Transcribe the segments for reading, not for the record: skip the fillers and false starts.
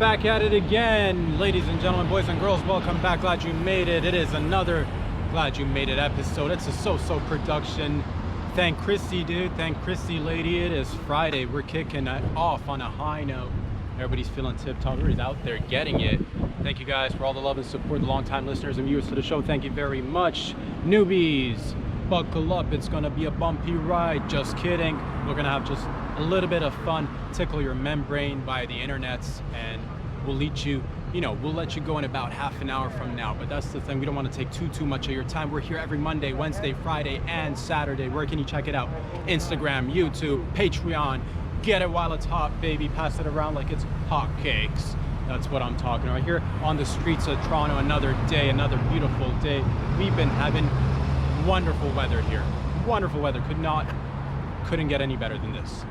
back at it again, ladies and gentlemen, boys and girls. Welcome back. Glad you made it. It is another Glad You Made It episode. It's a so production. Thank Chrissy, dude. Thank Chrissy, lady. It is Friday. We're kicking it off on a high note. Everybody's feeling tip-top. Everybody's out there getting it. Thank you guys for all the love and support, the long-time listeners and viewers to the show. Thank you very much. Newbies, buckle up. It's going to be a bumpy ride. Just kidding. We're going to have just a little bit of fun, tickle your membrane by the internets, and we'll let you go in about half an hour from now. But that's the thing, we don't want to take too much of your time. We're here every Monday, Wednesday, Friday, and Saturday. Where can you check it out? Instagram, YouTube, Patreon. Get it while it's hot, baby. Pass it around like it's hotcakes. That's what I'm talking about. Here on the streets of Toronto, another day, another beautiful day. We've been having wonderful weather here. Wonderful weather. Couldn't get any better than this.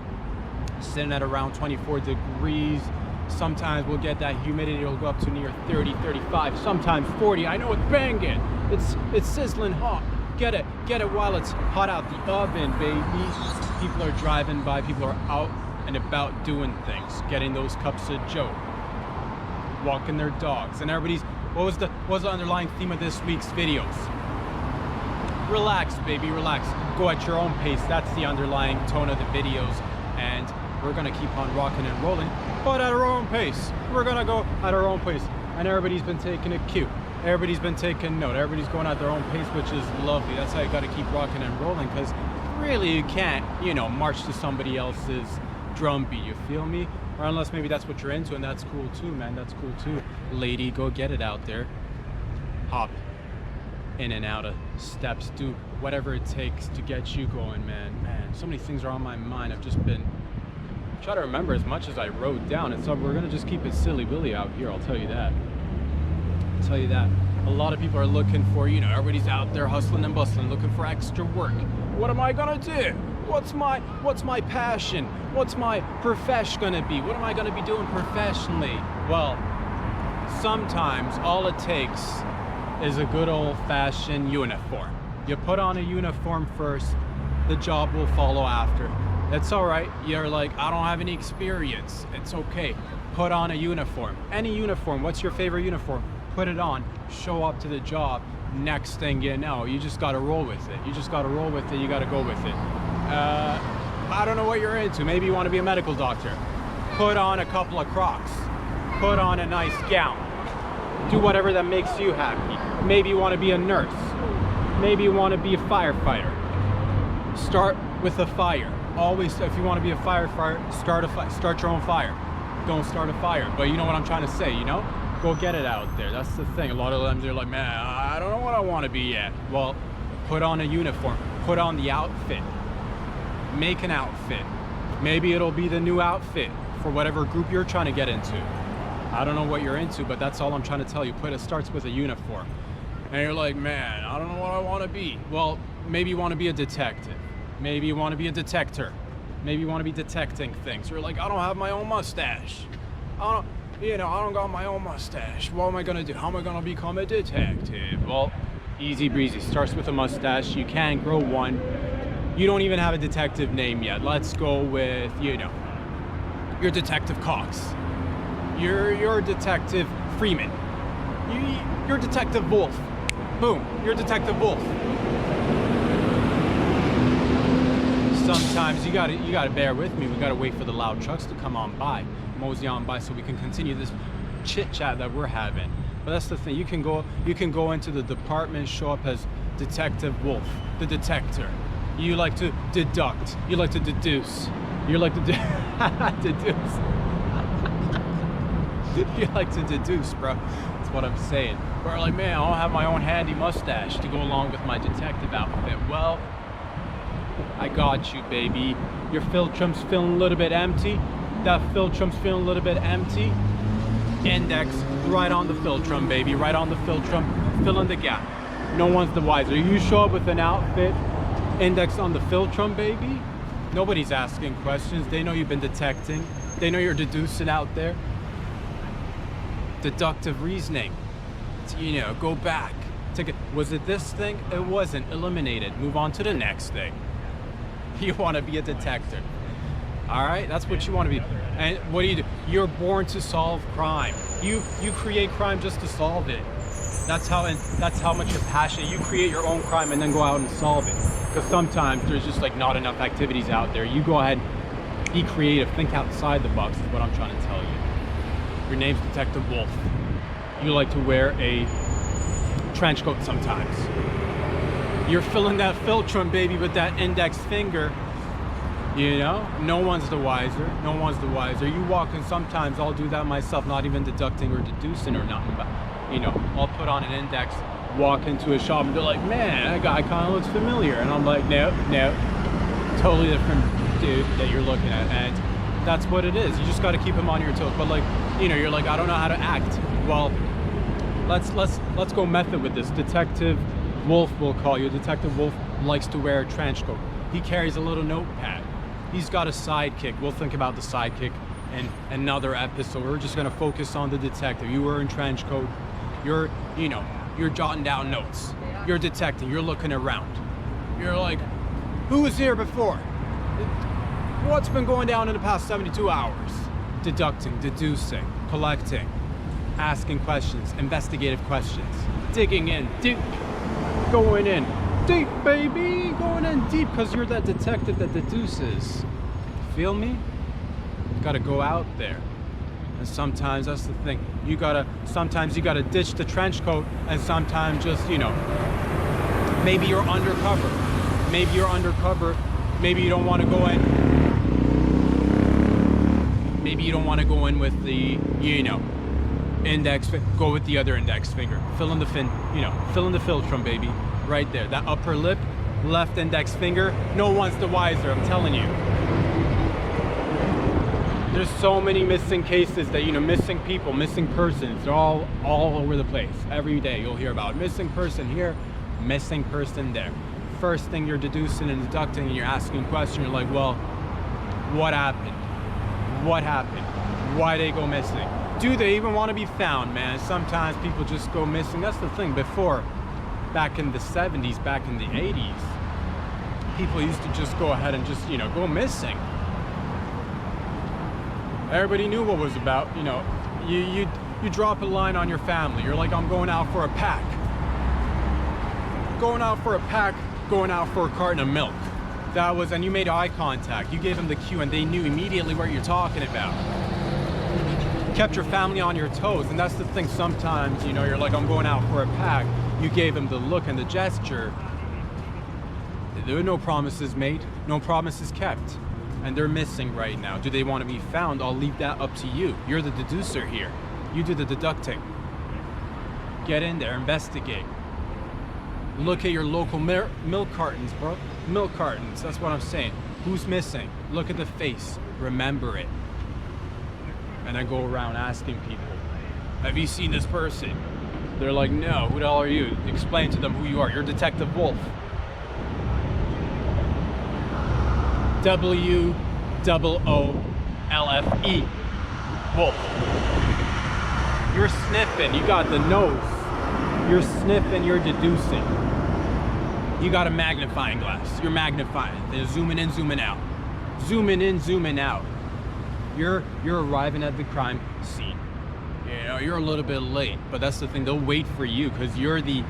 Sitting at around 24 degrees. Sometimes we'll get that humidity. It'll go up to near 30, 35, sometimes 40. I know it's banging. It's sizzling hot. Get it while it's hot out the oven, baby. People are driving by. People are out and about doing things, getting those cups of joe, walking their dogs, and everybody's. What was the underlying theme of this week's videos? Relax, baby, relax. Go at your own pace. That's the underlying tone of the videos, and we're gonna keep on rocking and rolling, but at our own pace. We're gonna go at our own pace, and everybody's been taking it cute. Everybody's been taking note. Everybody's going at their own pace, which is lovely. That's how you gotta keep rocking and rolling, because really you can't, march to somebody else's drumbeat, you feel me? Or unless maybe that's what you're into, and that's cool too, man. That's cool too. Lady, go get it out there. Hop in and out of steps, do whatever it takes to get you going, man. So many things are on my mind. I've just been trying to remember as much as I wrote down, and so we're gonna just keep it silly-willy out here, I'll tell you that. A lot of people are looking for, everybody's out there hustling and bustling, looking for extra work. What am I gonna do? What's my passion? What's my profession gonna be? What am I gonna be doing professionally? Well, sometimes all it takes is a good old-fashioned uniform. You put on a uniform first, the job will follow after. That's all right. You're like, I don't have any experience. It's okay. Put on a uniform. Any uniform. What's your favorite uniform? Put it on. Show up to the job. Next thing you know, you just got to roll with it. You got to go with it. I don't know what you're into. Maybe you want to be a medical doctor. Put on a couple of Crocs. Put on a nice gown. Do whatever that makes you happy. Maybe you want to be a nurse. Maybe you want to be a firefighter. Start with a fire. Always, if you want to be a firefighter, start your own fire. Don't start a fire. But you know what I'm trying to say, Go get it out there. That's the thing. A lot of them, they're like, man, I don't know what I want to be yet. Well, put on a uniform. Put on the outfit. Make an outfit. Maybe it'll be the new outfit for whatever group you're trying to get into. I don't know what you're into, but that's all I'm trying to tell you. It starts with a uniform. And you're like, man, I don't know what I want to be. Well, maybe you want to be a detective. Maybe you want to be a detector. Maybe you want to be detecting things. You're like, I don't have my own mustache. I don't got my own mustache. What am I going to do? How am I going to become a detective? Well, easy breezy. Starts with a mustache. You can grow one. You don't even have a detective name yet. Let's go with, you're Detective Cox. You're Detective Freeman. You're Detective Wolf. Boom. You're Detective Wolf. Sometimes you gotta bear with me. We gotta wait for the loud trucks to come on by, mosey on by, so we can continue this chit chat that we're having. But that's the thing. You can go into the department, show up as Detective Wolf, the detector. You like to deduct. You like to deduce. You like to deduce. You like to deduce, bro. That's what I'm saying. We're like, man, I don't have my own handy mustache to go along with my detective outfit. Well, I got you, baby. Your philtrum's feeling a little bit empty. That philtrum's feeling a little bit empty. Index right on the philtrum, baby. Right on the philtrum. Fill in the gap. No one's the wiser. You show up with an outfit, index on the philtrum, baby. Nobody's asking questions. They know you've been detecting. They know you're deducing out there. Deductive reasoning. Go back. Was it this thing? It wasn't. Eliminate it. Move on to the next thing. You want to be a detector. All right, that's what you want to be. And what do? You're born to solve crime. You create crime just to solve it. That's how much you're passionate. You create your own crime and then go out and solve it. Because sometimes there's just like not enough activities out there. You go ahead, be creative, think outside the box is what I'm trying to tell you. Your name's Detective Wolf. You like to wear a trench coat sometimes. You're filling that filtrum, baby, with that index finger. You know, no one's the wiser. No one's the wiser. You walk in, sometimes I'll do that myself, not even deducting or deducing or nothing, but you know, I'll put on an index, walk into a shop, and they're like, man, that guy kind of looks familiar. And I'm like, no, totally different dude that you're looking at. And that's what it is. You just got to keep him on your toes. But like, you know, you're like, I don't know how to act. Well, let's go method with this. Detective Wolf will call you. Detective Wolf likes to wear a trench coat. He carries a little notepad. He's got a sidekick. We'll think about the sidekick in another episode. We're just gonna focus on the detective. You were in trench coat. You're jotting down notes. You're detecting. You're looking around. You're like, who was here before? What's been going down in the past 72 hours? Deducting, deducing, collecting, asking questions, investigative questions, digging in deep, going in deep, baby, going in deep, because you're that detective that deduces. Feel me? You gotta go out there. And sometimes that's the thing. Sometimes you gotta ditch the trench coat, and sometimes just, you know, maybe you're undercover. Maybe you're undercover. Maybe you don't want to go in. Maybe you don't want to go in with the, you know, go with the other index finger. Fill in the filtrum, baby. Right there. That upper lip, left index finger. No one's the wiser, I'm telling you. There's so many missing cases that, you know, missing people, missing persons. They're all over the place. Every day you'll hear about missing person here, missing person there. First thing you're deducing and deducting, and you're asking a question, you're like, well, what happened? What happened? Why they go missing? Do they even want to be found, man? Sometimes people just go missing. That's the thing. Before, back in the 70s, back in the 80s, people used to just go ahead and just, you know, go missing. Everybody knew what it was about. You know, you drop a line on your family. You're like, I'm going out for a pack. Going out for a pack, going out for a carton of milk. That was, and you made eye contact. You gave them the cue and they knew immediately what you're talking about. Kept your family on your toes. And that's the thing, sometimes, you know, you're like, I'm going out for a pack. You gave them the look and the gesture. There were no promises made, no promises kept. And they're missing right now. Do they want to be found? I'll leave that up to you. You're the deducer here. You do the deducting. Get in there, investigate. Look at your local milk cartons, bro. Milk cartons, that's what I'm saying. Who's missing? Look at the face, remember it. And I go around asking people, have you seen this person? They're like, no, who the hell are you? Explain to them who you are. You're Detective Wolf. W-O-O-L-F-E. Wolf. You're sniffing, you got the nose. You're sniffing, you're deducing. You got a magnifying glass. You're magnifying. They're zooming in, zooming out. Zooming in, zooming out. You're arriving at the crime scene. You know, you're a little bit late, but that's the thing. They'll wait for you because you're the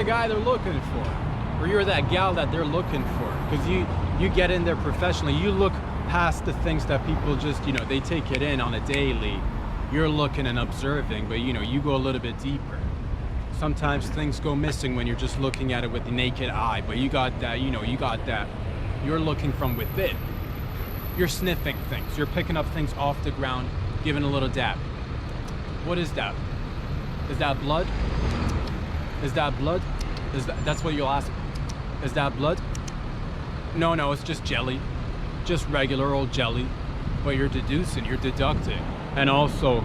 guy they're looking for, or you're that gal that they're looking for. Because you get in there professionally. You look past the things that people just, you know, they take it in on a daily. You're looking and observing, but you know, you go a little bit deeper. Sometimes things go missing when you're just looking at it with the naked eye, but you got that, you know, you got that. You're looking from within. You're sniffing things. You're picking up things off the ground, giving a little dab. What is that? Is that blood? Is that blood? That's what you'll ask. Is that blood? No, it's just jelly. Just regular old jelly. But you're deducing, you're deducting. And also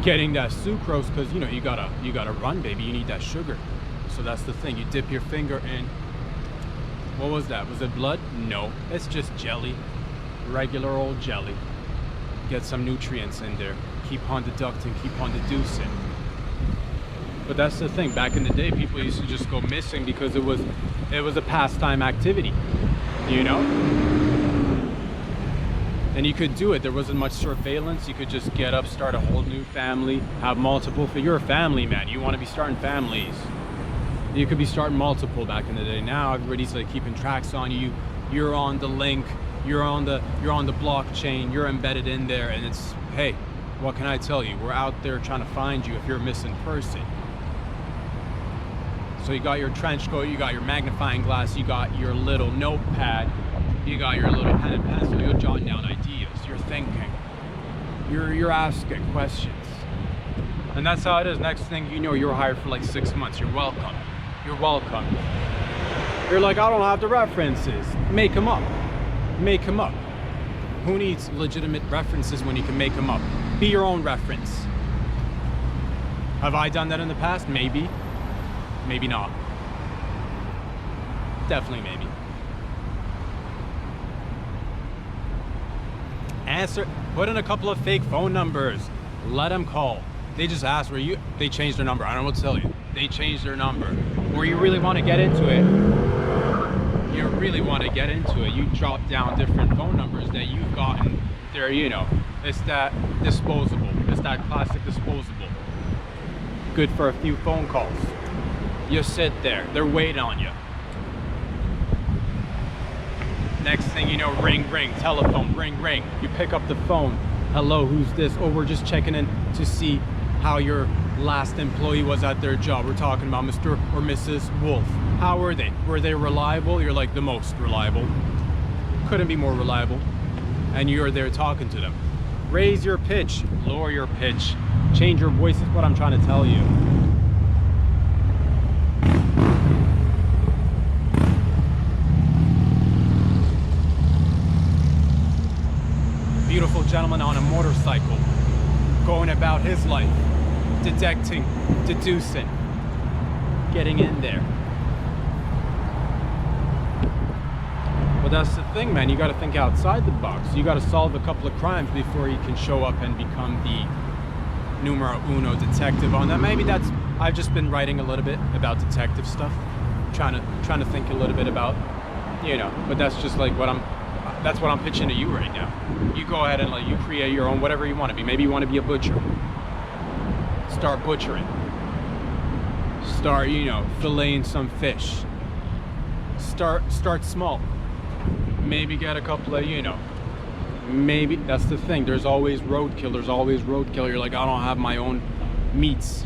getting that sucrose, because you know you gotta run, baby. You need that sugar. So that's the thing. You dip your finger in. What was that? Was it blood? No, it's just jelly. Regular old jelly. Get some nutrients in there. Keep on deducting, keep on deducing. But that's the thing. Back in the day, people used to just go missing because it was a pastime activity, you know? And you could do it. There wasn't much surveillance. You could just get up, start a whole new family, have multiple. You're a family man. You want to be starting families. You could be starting multiple back in the day. Now everybody's like keeping tracks on you. You're on the link. You're on the blockchain. You're embedded in there, and it's, hey, what can I tell you? We're out there trying to find you if you're a missing person. So you got your trench coat, you got your magnifying glass, you got your little notepad, you got your little pen and pencil. You're jotting down ideas. You're thinking. You're asking questions. And that's how it is. Next thing you know, you're hired for like 6 months. You're welcome. You're welcome. You're like, I don't have the references. Make them up. Make them up. Who needs legitimate references when you can make them up? Be your own reference. Have I done that in the past? Maybe. Maybe not. Definitely maybe. Answer. Put in a couple of fake phone numbers. Let them call. They just ask where you. They changed their number. I don't know what to tell you. They changed their number. Or you really want to get into it. You really want to get into it. You jot down different phone numbers that you've gotten. They're, you know, it's that disposable. It's that classic disposable. Good for a few phone calls. You sit there. They're waiting on you. Next thing you know, ring, ring, telephone, ring, ring. You pick up the phone. Hello, who's this? Oh, we're just checking in to see how your last employee was at their job. We're talking about Mr. or Mrs. Wolf. How were they? Were they reliable? You're like, the most reliable. Couldn't be more reliable. And you're there talking to them. Raise your pitch, lower your pitch, change your voice is what I'm trying to tell you. Beautiful gentleman on a motorcycle, going about his life, detecting, deducing, getting in there. Well, that's the thing, man. You got to think outside the box. You got to solve a couple of crimes before you can show up and become the numero uno detective on that. Maybe that's, I've just been writing a little bit about detective stuff, trying to think a little bit about, you know, but that's just like that's what I'm pitching to you right now. You go ahead and like, you create your own, whatever you want to be. Maybe you want to be a butcher. Start butchering. Start, you know, filleting some fish. Start small. Maybe get a couple of, you know, maybe that's the thing. There's always roadkill. There's always roadkill. You're like, I don't have my own meats.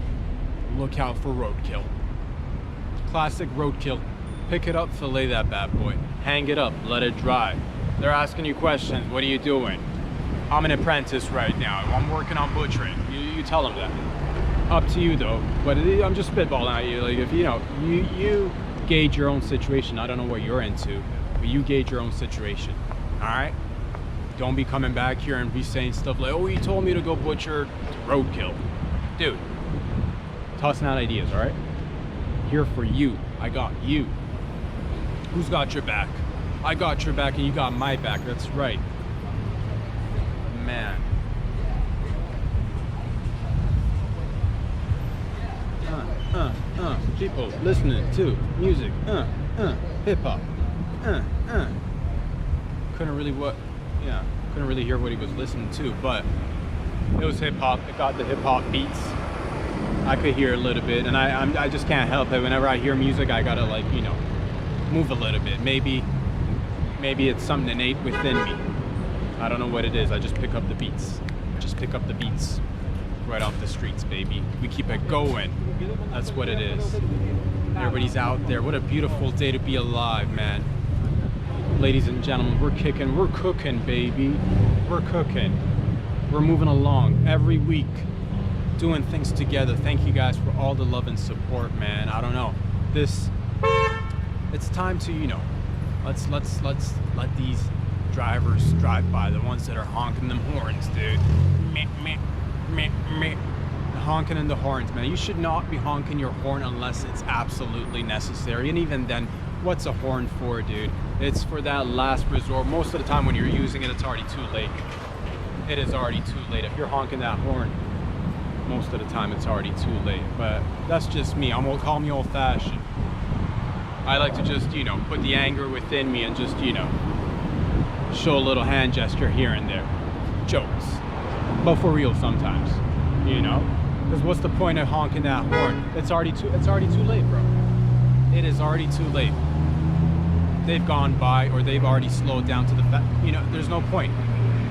Look out for roadkill. Classic roadkill. Pick it up, fillet that bad boy. Hang it up, let it dry. They're asking you questions. What are you doing? I'm an apprentice right now. I'm working on butchering. You tell them that. Up to you though. But I'm just spitballing at you. Like, if you know, you gauge your own situation. I don't know what you're into, but you gauge your own situation. All right? Don't be coming back here and be saying stuff like, oh, you told me to go butcher roadkill. Dude, tossing out ideas, all right? Here for you. I got you. Who's got your back? I got your back and you got my back. That's right. Man. People listening to music. Hip hop. Couldn't really hear what he was listening to, but it was hip hop. It got the hip hop beats. I could hear a little bit, and I just can't help it. Whenever I hear music, I gotta, like, you know, move a little bit. Maybe it's something innate within me. I don't know what it is. I just pick up the beats. Just pick up the beats right off the streets, baby. We keep it going. That's what it is. Everybody's out there. What a beautiful day to be alive, man. Ladies and gentlemen, we're kicking. We're cooking, baby. We're cooking. We're moving along every week, doing things together. Thank you guys for all the love and support, man. I don't know. It's time to, you know, let's let these drivers drive by, the ones that are honking them horns, dude. Meh, meh, meh, meh. Honking in the horns, man. You should not be honking your horn unless it's absolutely necessary. And even then, what's a horn for, dude? It's for that last resort. Most of the time when you're using it, it's already too late. It is already too late. If you're honking that horn, most of the time it's already too late. But that's just me. Call me old-fashioned. I like to just, you know, put the anger within me and just, you know, show a little hand gesture here and there. Jokes. But for real sometimes, you know? Because what's the point of honking that horn? It's already too late, bro. It is already too late. They've gone by, or they've already slowed down to the fact, you know, there's no point.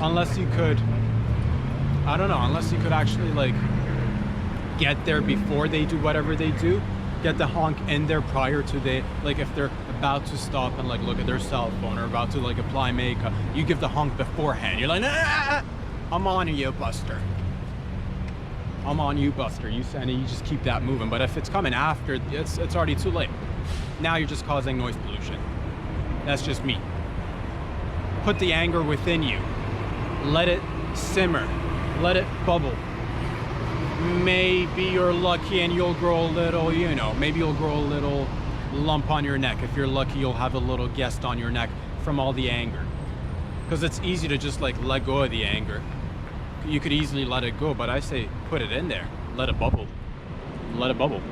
Unless you could, I don't know, unless you could actually like get there before they do whatever they do. Get the honk in there prior to like if they're about to stop and like look at their cell phone or about to like apply makeup, you give the honk beforehand. You're like, nah, I'm on you, Buster. I'm on you, Buster. You just keep that moving. But if it's coming after, it's already too late. Now you're just causing noise pollution. That's just me. Put the anger within you. Let it simmer. Let it bubble. Maybe you're lucky and you'll grow a little, you know, maybe you'll grow a little lump on your neck. If you're lucky, you'll have a little guest on your neck from all the anger. Because it's easy to just like let go of the anger. You could easily let it go, but I say put it in there. Let it bubble. Let it bubble.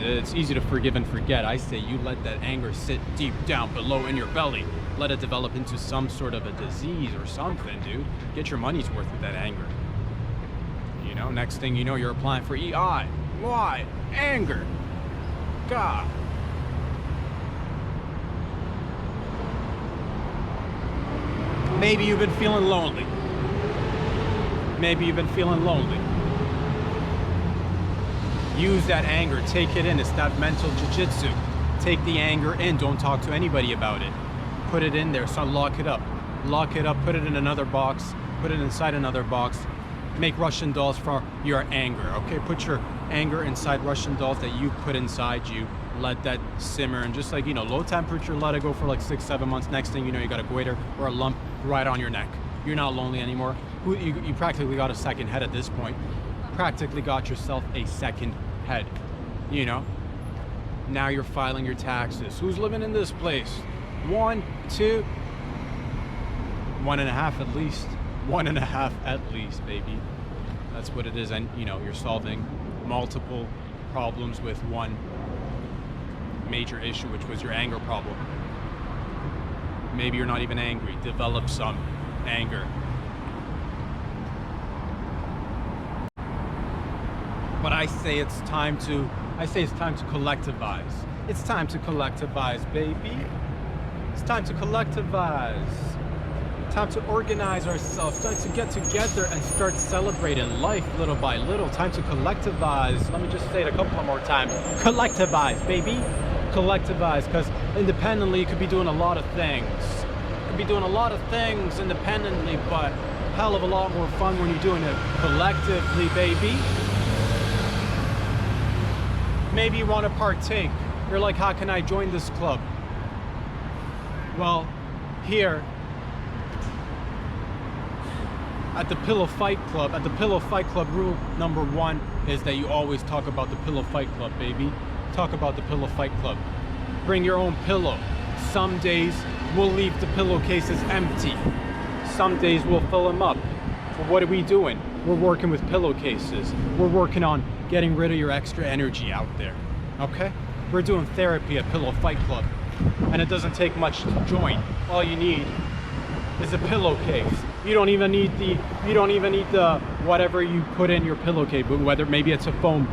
It's easy to forgive and forget. I say you let that anger sit deep down below in your belly. Let it develop into some sort of a disease or something, dude. Get your money's worth with that anger. You know, next thing you know, you're applying for EI. Why? Anger. God. Maybe you've been feeling lonely. Maybe you've been feeling lonely. Use that anger. Take it in. It's that mental jujitsu. Take the anger in. Don't talk to anybody about it. Put it in there. So lock it up. Lock it up. Put it in another box. Put it inside another box. Make Russian dolls for your anger, okay? Put your anger inside Russian dolls that you put inside you. Let that simmer and just like, you know, low temperature, let it go for like 6-7 months. Next thing you know, you got a goiter or a lump right on your neck. You're not lonely anymore. You practically got a second head at this point. Practically got yourself a second head, you know? Now you're filing your taxes. Who's living in this place? 1, 2, 1.5 at least. 1.5 at least, baby. That's what it is. And you know, you're solving multiple problems with one major issue, which was your anger problem. Maybe you're not even angry. Develop some anger. But I say it's time to collectivize. It's time to collectivize, baby. It's time to collectivize. Time to organize ourselves. Time to get together and start celebrating life little by little. Time to collectivize. Let me just say it a couple more times. Collectivize, baby. Collectivize, because independently you could be doing a lot of things. You could be doing a lot of things independently, but hell of a lot more fun when you're doing it collectively, baby. Maybe you want to partake. You're like, how can I join this club? Well, here at the Pillowfight Club, rule number 1 is that you always talk about the Pillowfight Club, baby. Talk about the Pillowfight Club. Bring your own pillow. Some days we'll leave the pillowcases empty. Some days we'll fill them up. But what are we doing? We're working with pillowcases. We're working on getting rid of your extra energy out there. Okay? We're doing therapy at Pillowfight Club. And it doesn't take much to join. All you need is a pillowcase. You don't even need the whatever you put in your pillowcase, but whether maybe it's a foam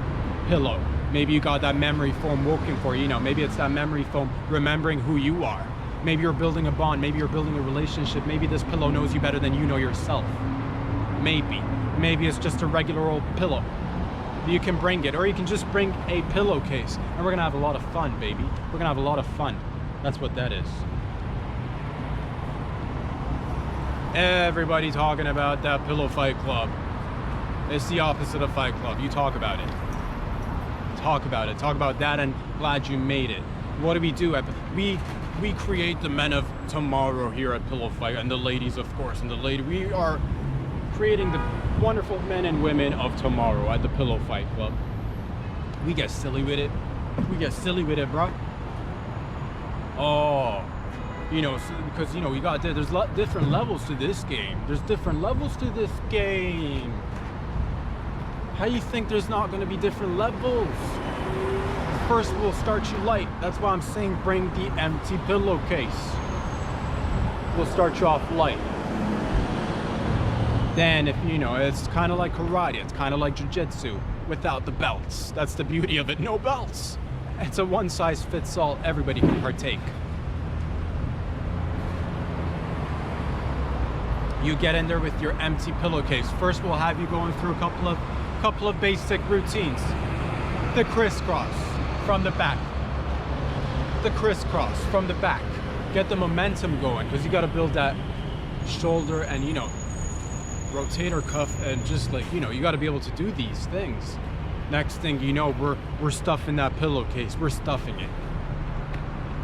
pillow. Maybe you got that memory foam working for you, you know, maybe it's that memory foam remembering who you are. Maybe you're building a bond, maybe you're building a relationship, maybe this pillow knows you better than you know yourself. Maybe it's just a regular old pillow. You can bring it, or you can just bring a pillowcase, and we're gonna have a lot of fun, baby. We're gonna have a lot of fun. That's what that is. Everybody talking about that Pillowfight Club. It's the opposite of Fight Club. You talk about it. Talk about it. Talk about that, and glad you made it. What do? We create the men of tomorrow here at Pillowfight, and the ladies, of course. And we are creating the wonderful men and women of tomorrow at the Pillowfight Club. We get silly with it. We get silly with it, bro. Oh, you know, because you know we got there's different levels to this game. There's different levels to this game. How you think there's not going to be different levels? First, we'll start you light. That's why I'm saying bring the empty pillowcase. We'll start you off light. Then, if you know, it's kind of like karate. It's kind of like jujitsu without the belts. That's the beauty of it. No belts. It's a one-size-fits-all. Everybody can partake. You get in there with your empty pillowcase. First, we'll have you going through a couple of basic routines. The crisscross from the back. The crisscross from the back. Get the momentum going, because you got to build that shoulder and, you know, rotator cuff, and just like, you know, you got to be able to do these things. Next thing you know, we're stuffing that pillowcase. We're stuffing it.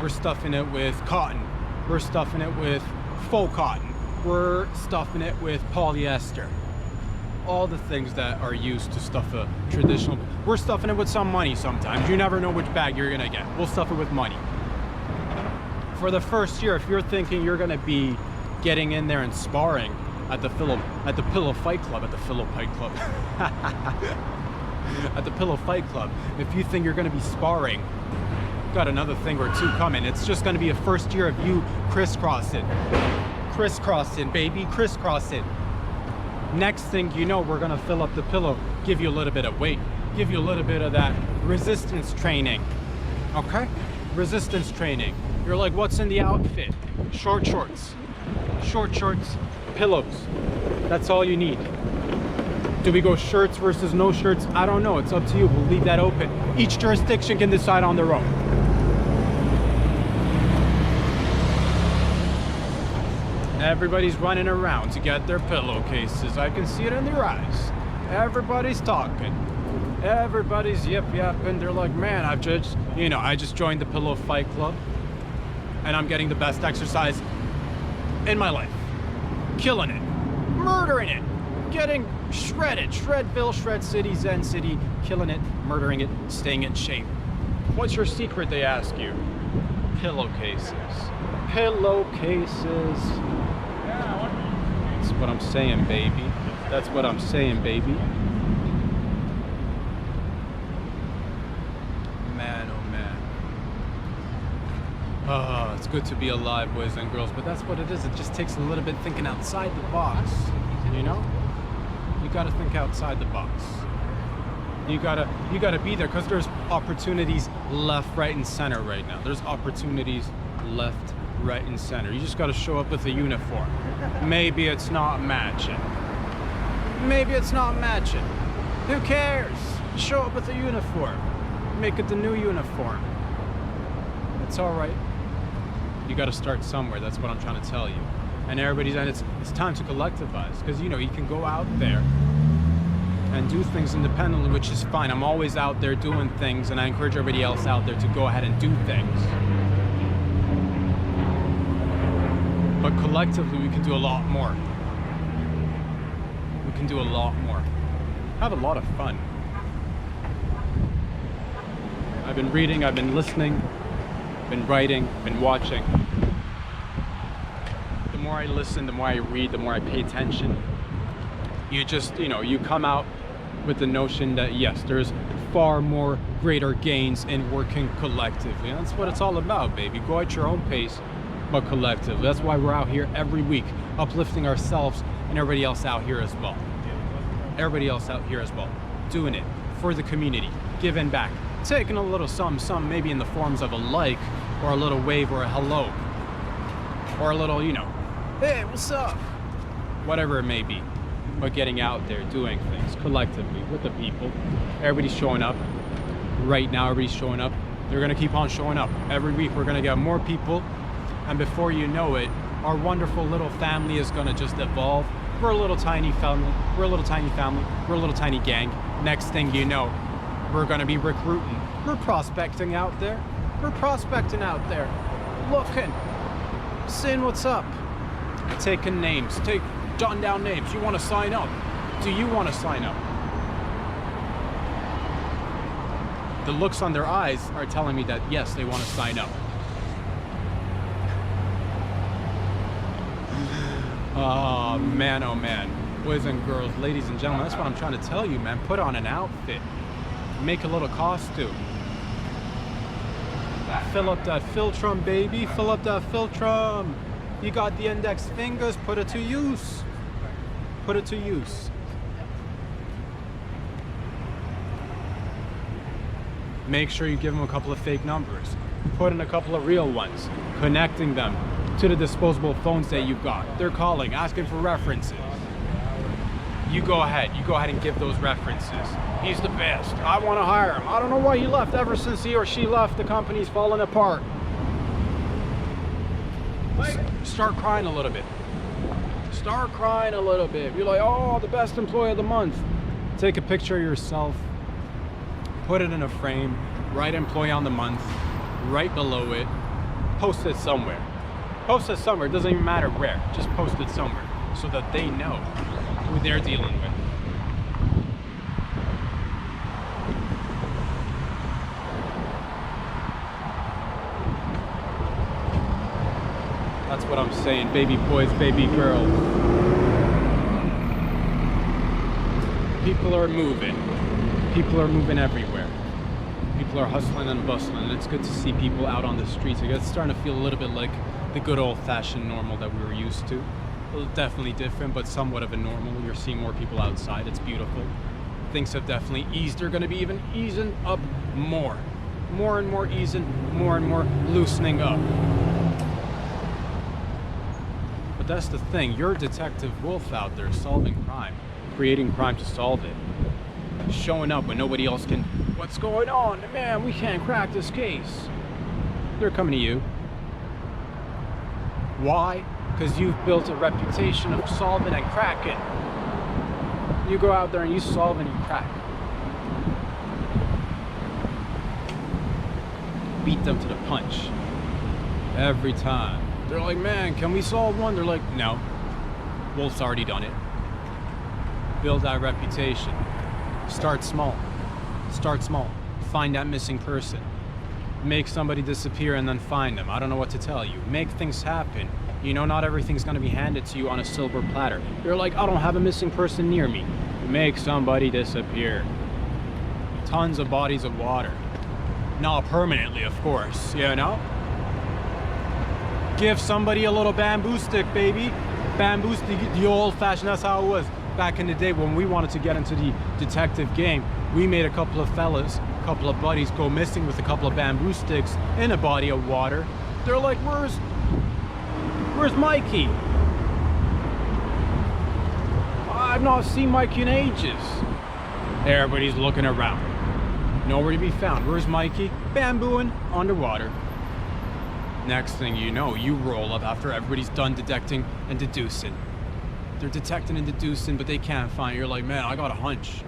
We're stuffing it with cotton. We're stuffing it with faux cotton. We're stuffing it with polyester. All the things that are used to stuff a traditional. We're stuffing it with some money sometimes. You never know which bag you're gonna get. We'll stuff it with money. For the first year, if you're thinking you're gonna be getting in there and sparring at the Pillowfight Club, at the Pillowfight Club, if you think you're gonna be sparring, got another thing or two coming. It's just gonna be a first year of you crisscrossing, baby, crisscrossing. Next thing you know, we're gonna fill up the pillow, give you a little bit of weight, give you a little bit of that resistance training. Okay? Resistance training. You're like, what's in the outfit? Short shorts, pillows. That's all you need. Do we go shirts versus no shirts? I don't know. It's up to you. We'll leave that open. Each jurisdiction can decide on their own. Everybody's running around to get their pillowcases. I can see it in their eyes. Everybody's talking. Everybody's yip-yapping. They're like, man, I just joined the Pillowfight Club, and I'm getting the best exercise in my life. Killing it. Murdering it. Getting shredded. Shredville, Shred City, Zen City. Killing it. Murdering it. Staying in shape. What's your secret, they ask you? Pillowcases. Pillowcases. That's what I'm saying, baby. That's what I'm saying, baby. Man, oh man. Oh, it's good to be alive, boys and girls, but that's what it is. It just takes a little bit thinking outside the box, you know? You gotta think outside the box. You gotta be there, because there's opportunities left, right, and center right now. There's opportunities left, right, and center. You just gotta show up with a uniform. Maybe it's not matching. Maybe it's not matching. Who cares? Show up with a uniform. Make it the new uniform. It's all right. You gotta start somewhere. That's what I'm trying to tell you. And it's time to collectivize, because you know you can go out there and do things independently, which is fine. I'm always out there doing things, and I encourage everybody else out there to go ahead and do things. But collectively, we can do a lot more. We can do a lot more. Have a lot of fun. I've been reading, I've been listening, been writing, been watching. The more I listen, the more I read, the more I pay attention. You come out with the notion that yes, there's far more greater gains in working collectively. And that's what it's all about, baby. Go at your own pace, but collectively. That's why we're out here every week, uplifting ourselves and everybody else out here as well. Everybody else out here as well. Doing it for the community, giving back, taking a little some maybe in the forms of a like, or a little wave, or a hello, or a little, hey, what's up? Whatever it may be. But getting out there, doing things collectively with the people. Everybody's showing up. Right now, everybody's showing up. They're gonna keep on showing up. Every week, we're gonna get more people. And before you know it, our wonderful little family is gonna just evolve. We're a little tiny family. We're a little tiny family. We're a little tiny gang. Next thing you know, we're gonna be recruiting. We're prospecting out there. We're prospecting out there. Looking. Seeing what's up. Taking names. Jotting down names. You want to sign up? Do you want to sign up? The looks on their eyes are telling me that yes, they want to sign up. Oh man, oh man. boys and girls, ladies and gentlemen, that's what I'm trying to tell you, man. Put on an outfit. Make a little costume. Fill up that philtrum, baby. Fill up that philtrum. You got the index fingers, put it to use. Put it to use. Make sure you give them a couple of fake numbers. Put in a couple of real ones. Connecting them to the disposable phones that you've got. They're calling, asking for references. You go ahead and give those references. He's the best. I want to hire him. I don't know why he left. Ever since he or she left, the company's falling apart. Start crying a little bit. Start crying a little bit. You're like, oh, the best employee of the month. Take a picture of yourself. Put it in a frame. Write employee on the month. Right below it. Post it somewhere. Post it somewhere. It doesn't even matter where. Just post it somewhere so that they know who they're dealing with. That's what I'm saying, baby boys, baby girls. People are moving. People are moving everywhere. People are hustling and bustling. It's good to see people out on the streets. It's starting to feel a little bit like the good old-fashioned normal that we were used to. Definitely different, but somewhat of a normal. You're seeing more people outside. It's beautiful. Things have definitely eased. They're going to be even easing up more. More and more easing, more and more loosening up. But that's the thing. You're Detective Wolf out there solving crime, creating crime to solve it, showing up when nobody else can. What's going on? Man, we can't crack this case. They're coming to you. Why? Because you've built a reputation of solving and cracking. You go out there and you solve and you crack. Beat them to the punch. Every time. They're like, man, can we solve one? They're like, no. Wolf's already done it. Build that reputation. Start small. Start small. Find that missing person. Make somebody disappear and then find them. I don't know what to tell you. Make things happen. You know, not everything's gonna be handed to you on a silver platter. You're like, I don't have a missing person near me. Make somebody disappear. Tons of bodies of water. Not permanently, of course, you know? Give somebody a little bamboo stick, baby. Bamboo stick, the old-fashioned, that's how it was. Back in the day when we wanted to get into the detective game, we made a couple of fellas, a couple of buddies go missing with a couple of bamboo sticks in a body of water. They're like, where's Mikey? I've not seen Mikey in ages. Everybody's looking around. Nowhere to be found. Where's Mikey? Bambooing underwater. Next thing you know, you roll up after everybody's done detecting and deducing. They're detecting and deducing, but they can't find it. You're like, man, I got a hunch.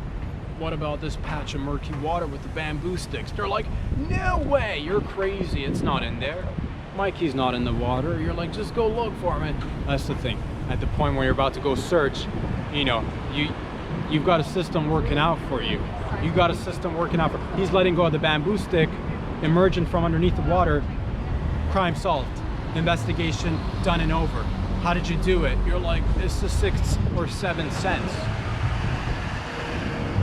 What about this patch of murky water with the bamboo sticks? They're like, no way, you're crazy. It's not in there. Mikey's not in the water. You're like, just go look for him. That's the thing. At the point where you're about to go search, you know, you've got a system working out for you. You got a system working out for. He's letting go of the bamboo stick, emerging from underneath the water. Crime solved. Investigation done and over. How did you do it? You're like, it's the 6th or 7th sense.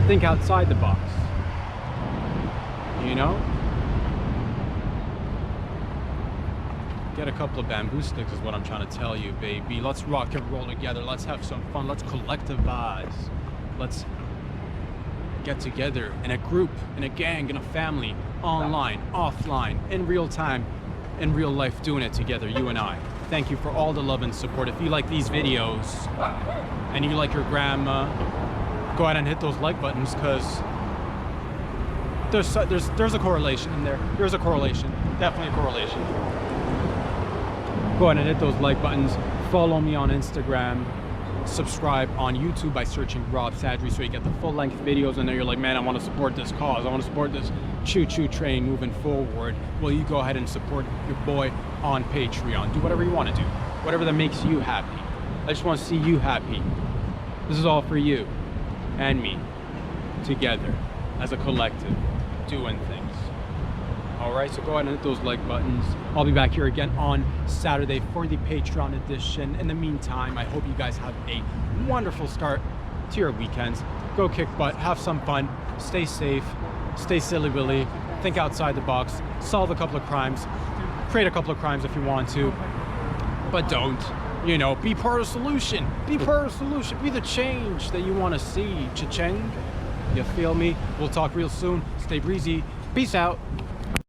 Think outside the box. You know? Get a couple of bamboo sticks is what I'm trying to tell you, baby. Let's rock and roll together. Let's have some fun. Let's collectivize. Let's get together in a group, in a gang, in a family, online, offline, in real time, in real life, doing it together, you and I. Thank you for all the love and support. If you like these videos and you like your grandma, go ahead and hit those like buttons, because there's a correlation in there. There's a correlation. Definitely a correlation. Go ahead and hit those like buttons. Follow me on Instagram. Subscribe on YouTube by searching Rob Sadri so you get the full-length videos, and then you're like, man, I want to support this cause. I want to support this choo-choo train moving forward. Well, you go ahead and support your boy on Patreon. Do whatever you want to do. Whatever that makes you happy. I just want to see you happy. This is all for you and me. Together. As a collective. Doing things. All right, so go ahead and hit those like buttons. I'll be back here again on Saturday for the Patreon edition. In the meantime, I hope you guys have a wonderful start to your weekends. Go kick butt, have some fun, stay safe, stay silly willy, think outside the box, solve a couple of crimes, create a couple of crimes if you want to, but don't. You know, be part of the solution. Be part of the solution. Be the change that you want to see. Cha-ching. You feel me? We'll talk real soon. Stay breezy. Peace out.